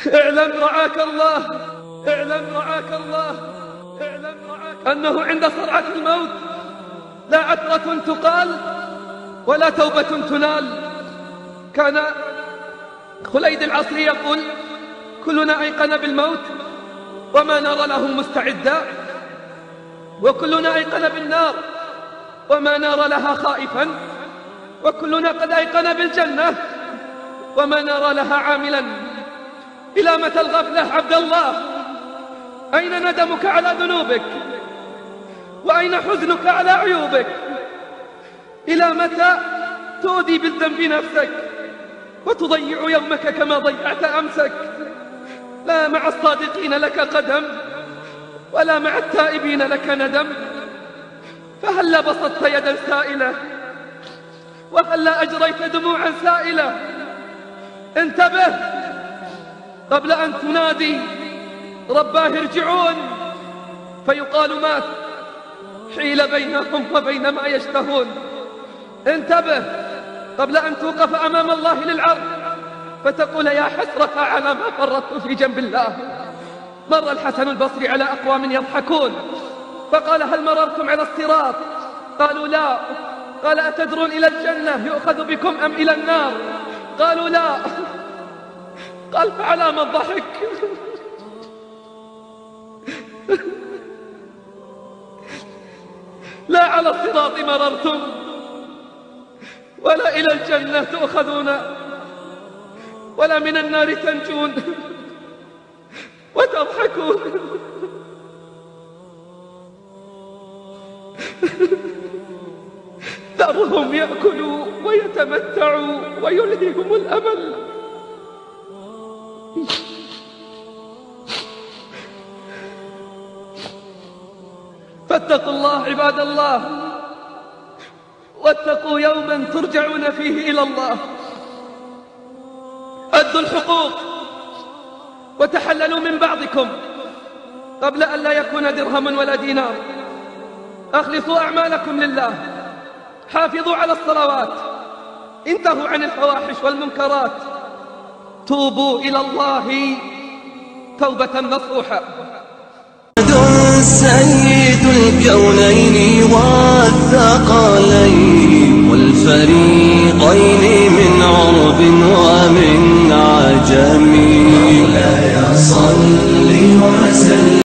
اعلم رعاك الله، اعلم رعاك الله، اعلم رعاك أنه عند صرعة الموت لا عثرة تقال ولا توبة تنال. كان خليد العصري يقول: كلنا أيقن بالموت وما نرى له مستعدا، وكلنا أيقن بالنار وما نرى لها خائفا، وكلنا قد أيقن بالجنة وما نرى لها عاملا. إلى متى الغفلة عبد الله؟ أين ندمك على ذنوبك؟ وأين حزنك على عيوبك؟ إلى متى تؤذي بالذنب نفسك وتضيع يومك كما ضيعت أمسك؟ لا مع الصادقين لك قدم ولا مع التائبين لك ندم. فهلا بسطت يدا سائلة وهلا أجريت دموعا سائلة؟ انتبه قبل أن تنادي رباه ارجعون، فيقال مات حيل بينهم وبين ما يشتهون. انتبه قبل أن توقف أمام الله للعرض فتقول يا حسرة على ما فرطت في جنب الله. مر الحسن البصري على أقوام يضحكون فقال: هل مررتم على الصراط؟ قالوا لا. قال: أتدرون إلى الجنة يؤخذ بكم أم إلى النار؟ قالوا لا. قال: فعلى ما الضحك؟ لا على الصراط مررتم ولا إلى الجنة تؤخذون ولا من النار تنجون وتضحكون. ذرهم يأكلوا ويتمتعوا ويلههم الأمل. فاتقوا الله عباد الله، واتقوا يوما ترجعون فيه إلى الله. أدوا الحقوق وتحللوا من بعضكم قبل أن لا يكون درهم ولا دينار. أخلصوا أعمالكم لله، حافظوا على الصلوات، انتهوا عن الفواحش والمنكرات، توبوا إلى الله توبة نصوحة. سيد الكونين والثقلين والفريق